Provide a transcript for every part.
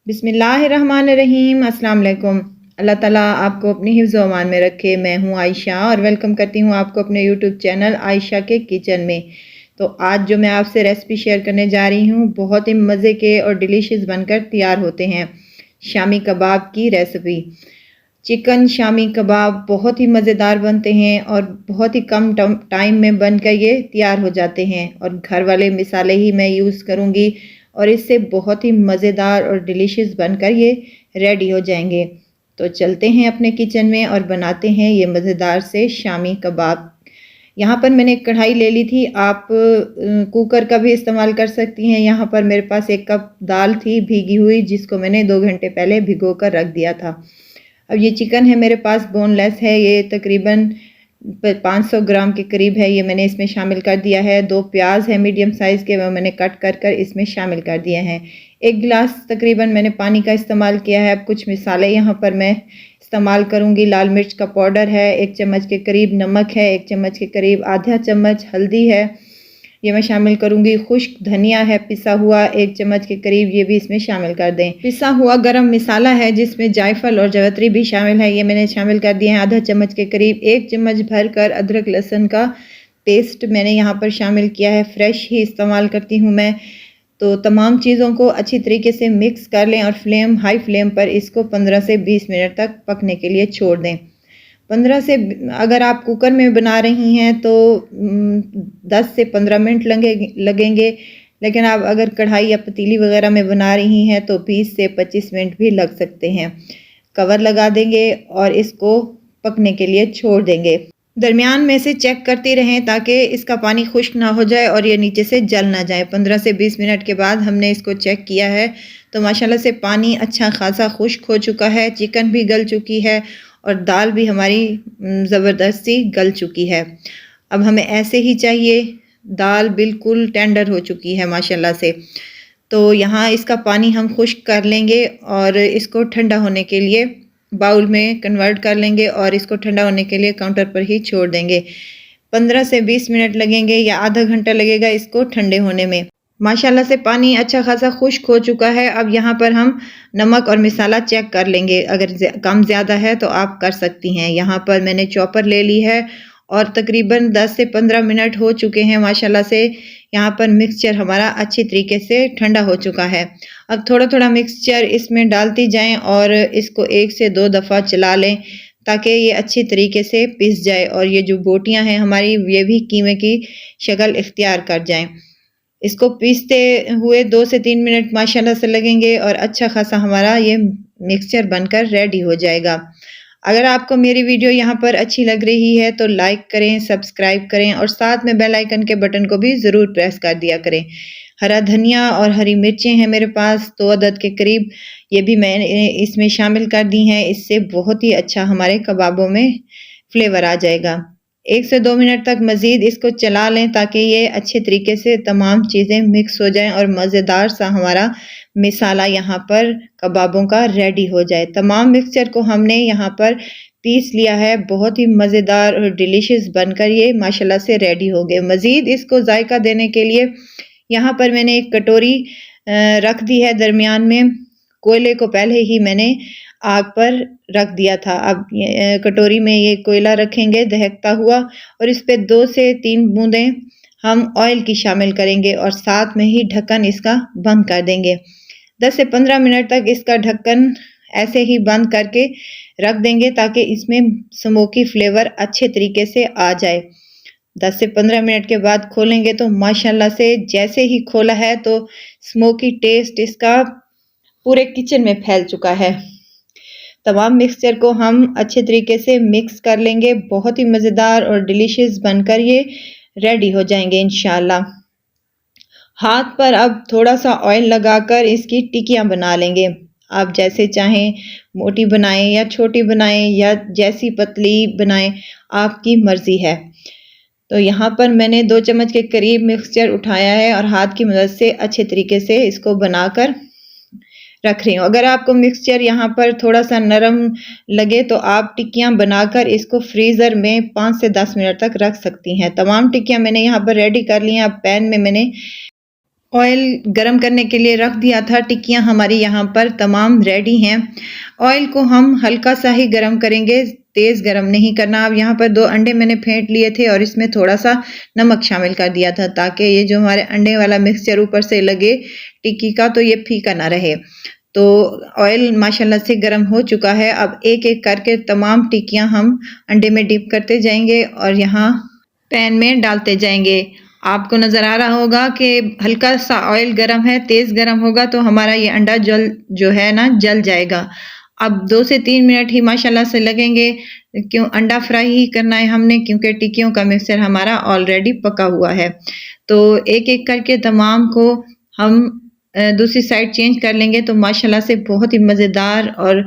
बिस्मिल्लाहिर्रहमानिर्रहीम। अस्सलाम वालेकुम। अल्लाह ताला आपको अपनी हिफ्ज़ व अमान में रखे। मैं हूँ आयशा और वेलकम करती हूँ आपको अपने यूट्यूब चैनल आयशा के किचन में। तो आज जो मैं आपसे रेसिपी शेयर करने जा रही हूँ बहुत ही मज़े के और डिलीशियस बनकर तैयार होते हैं। शामी कबाब की रेसिपी। चिकन शामी कबाब बहुत ही मज़ेदार बनते हैं और बहुत ही कम टाइम में बनकर ये तैयार हो जाते हैं और घर वाले मिसाले ही मैं यूज़ करूँगी और इससे बहुत ही मज़ेदार और डिलीशियस बनकर ये रेडी हो जाएंगे। तो चलते हैं अपने किचन में और बनाते हैं ये मज़ेदार से शामी कबाब। यहाँ पर मैंने एक कढ़ाई ले ली थी, आप कुकर का भी इस्तेमाल कर सकती हैं। यहाँ पर मेरे पास 1 कप दाल थी भीगी हुई, जिसको मैंने 2 घंटे पहले भिगो कर रख दिया था। अब ये चिकन है मेरे पास बोनलेस है, ये तकरीबन 500 ग्राम के करीब है, ये मैंने इसमें शामिल कर दिया है। 2 प्याज है मीडियम साइज़ के, वो मैंने कट कर कर इसमें शामिल कर दिए हैं। 1 गिलास तकरीबन मैंने पानी का इस्तेमाल किया है। अब कुछ मिसाले यहाँ पर मैं इस्तेमाल करूँगी। लाल मिर्च का पाउडर है 1 चम्मच के करीब, नमक है 1 चम्मच के करीब, आधा चम्मच हल्दी है ये मैं शामिल करूँगी। खुश्क धनिया है पिसा हुआ 1 चम्मच के करीब, ये भी इसमें शामिल कर दें। पिसा हुआ गरम मसाला है जिसमें जायफल और जवित्री भी शामिल है, ये मैंने शामिल कर दिए हैं आधा चम्मच के करीब। 1 चम्मच भर कर अदरक लहसुन का पेस्ट मैंने यहाँ पर शामिल किया है, फ्रेश ही इस्तेमाल करती हूँ मैं। तो तमाम चीज़ों को अच्छी तरीके से मिक्स कर लें और हाई फ्लेम पर इसको 15 से 20 मिनट तक पकने के लिए छोड़ दें। 15 से अगर आप कुकर में बना रही हैं तो 10 से 15 मिनट लगेंगे, लेकिन आप अगर कढ़ाई या पतीली वगैरह में बना रही हैं तो 20 से 25 मिनट भी लग सकते हैं। कवर लगा देंगे और इसको पकने के लिए छोड़ देंगे। दरमियान में से चेक करती रहें ताकि इसका पानी खुश्क ना हो जाए और ये नीचे से जल ना जाए। 15 से 20 मिनट के बाद हमने इसको चेक किया है तो माशाल्लाह से पानी अच्छा खासा खुश्क हो चुका है, चिकन भी गल चुकी है और दाल भी हमारी ज़बरदस्ती गल चुकी है। अब हमें ऐसे ही चाहिए, दाल बिल्कुल टेंडर हो चुकी है माशाल्लाह से। तो यहाँ इसका पानी हम खुश्क कर लेंगे और इसको ठंडा होने के लिए बाउल में कन्वर्ट कर लेंगे और इसको ठंडा होने के लिए काउंटर पर ही छोड़ देंगे। 15 से 20 मिनट लगेंगे या आधा घंटा लगेगा इसको ठंडे होने में। माशाल्लाह से पानी अच्छा खासा खुश्क हो चुका है। अब यहाँ पर हम नमक और मसाला चेक कर लेंगे, अगर कम ज़्यादा है तो आप कर सकती हैं। यहाँ पर मैंने चॉपर ले ली है और तकरीबन 10 से 15 मिनट हो चुके हैं माशाल्लाह से। यहाँ पर मिक्सचर हमारा अच्छी तरीके से ठंडा हो चुका है। अब थोड़ा थोड़ा मिक्सचर इसमें डालती जाएं और इसको 1 से 2 दफ़ा चला लें ताकि ये अच्छी तरीके से पिस जाए और ये जो बोटियां हैं हमारी ये भी कीमे की शक्ल इख्तियार कर जाएं। इसको पीसते हुए 2 से 3 मिनट माशाल्लाह से लगेंगे और अच्छा खासा हमारा ये मिक्सचर बनकर रेडी हो जाएगा। अगर आपको मेरी वीडियो यहाँ पर अच्छी लग रही है तो लाइक करें, सब्सक्राइब करें और साथ में बेल आइकन के बटन को भी ज़रूर प्रेस कर दिया करें। हरा धनिया और हरी मिर्चें हैं मेरे पास 2 अदद के करीब, ये भी मैंने इसमें शामिल कर दी हैं। इससे बहुत ही अच्छा हमारे कबाबों में फ्लेवर आ जाएगा। 1 से 2 मिनट तक मज़ीद इसको चला लें ताकि ये अच्छे तरीके से तमाम चीज़ें मिक्स हो जाएं और मज़ेदार सा हमारा मसाला यहाँ पर कबाबों का रेडी हो जाए। तमाम मिक्सचर को हमने यहाँ पर पीस लिया है, बहुत ही मज़ेदार और डिलीशियस बनकर ये माशाल्लाह से रेडी हो गए। मज़ीद इसको जायका देने के लिए यहाँ पर मैंने एक कटोरी रख दी है दरमियान में। कोयले को पहले ही मैंने आग पर रख दिया था। अब कटोरी में ये कोयला रखेंगे दहकता हुआ और इस पे 2 से 3 बूंदें हम ऑयल की शामिल करेंगे और साथ में ही ढक्कन इसका बंद कर देंगे। 10 से 15 मिनट तक इसका ढक्कन ऐसे ही बंद करके रख देंगे ताकि इसमें स्मोकी फ्लेवर अच्छे तरीके से आ जाए। 10 से 15 मिनट के बाद खोलेंगे तो माशाल्लाह से जैसे ही खोला है तो स्मोकी टेस्ट इसका पूरे किचन में फैल चुका है। तमाम मिक्सचर को हम अच्छे तरीके से मिक्स कर लेंगे, बहुत ही मज़ेदार और डिलीशियस बनकर ये रेडी हो जाएंगे इंशाल्लाह। हाथ पर अब थोड़ा सा ऑयल लगाकर इसकी टिक्कियाँ बना लेंगे। आप जैसे चाहें मोटी बनाएं या छोटी बनाएं या जैसी पतली बनाएं, आपकी मर्जी है। तो यहाँ पर मैंने 2 चम्मच के करीब मिक्सचर उठाया है और हाथ की मदद से अच्छे तरीके से इसको बनाकर रख रही हूँ। अगर आपको मिक्सचर यहाँ पर थोड़ा सा नरम लगे तो आप टिक्कियाँ बनाकर इसको फ्रीज़र में 5 से 10 मिनट तक रख सकती हैं। तमाम टिक्कियाँ मैंने यहाँ पर रेडी कर ली हैं। अब पैन में मैंने ऑयल गरम करने के लिए रख दिया था। टिक्कियाँ हमारी यहाँ पर तमाम रेडी हैं। ऑयल को हम हल्का सा ही गरम करेंगे, तेज़ गरम नहीं करना। अब यहाँ पर 2 अंडे मैंने फेंट लिए थे और इसमें थोड़ा-सा नमक शामिल कर दिया था ताकि ये जो हमारे अंडे वाला मिक्सचर ऊपर से लगे टिक्की का तो ये फीका ना रहे। तो ऑयल माशाल्लाह से गरम हो चुका है। अब एक-एक करके तमाम टिक्कियाँ हम अंडे में डिप करते जाएँगे और यहाँ पैन में डालते जाएँगे। आपको नज़र आ रहा होगा कि हल्का सा ऑयल गरम है, तेज़ गरम होगा तो हमारा ये अंडा जो है ना जल जाएगा। अब 2 से 3 मिनट ही माशाल्लाह से लगेंगे, क्यों अंडा फ्राई ही करना है हमने क्योंकि टिक्कियों का मिक्सचर हमारा ऑलरेडी पका हुआ है। तो एक-एक करके तमाम को हम दूसरी साइड चेंज कर लेंगे तो माशाल्लाह से बहुत ही मज़ेदार और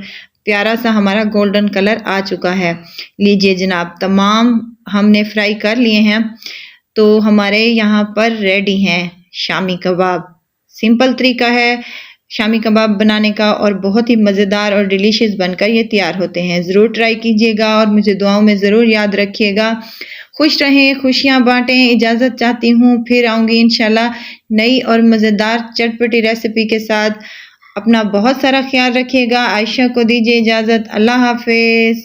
प्यारा सा हमारा गोल्डन कलर आ चुका है। लीजिए जनाब, तमाम हमने फ्राई कर लिए हैं। तो हमारे यहाँ पर रेडी हैं शामी कबाब। सिंपल तरीका है शामी कबाब बनाने का और बहुत ही मज़ेदार और डिलीशियस बनकर ये तैयार होते हैं। ज़रूर ट्राई कीजिएगा और मुझे दुआओं में ज़रूर याद रखिएगा। खुश रहें, खुशियाँ बाँटें। इजाज़त चाहती हूँ, फिर आऊँगी इंशाल्लाह नई और मज़ेदार चटपटी रेसिपी के साथ। अपना बहुत सारा ख़्याल रखिएगा। आयशा को दीजिए इजाज़त। अल्लाह हाफ़िज़।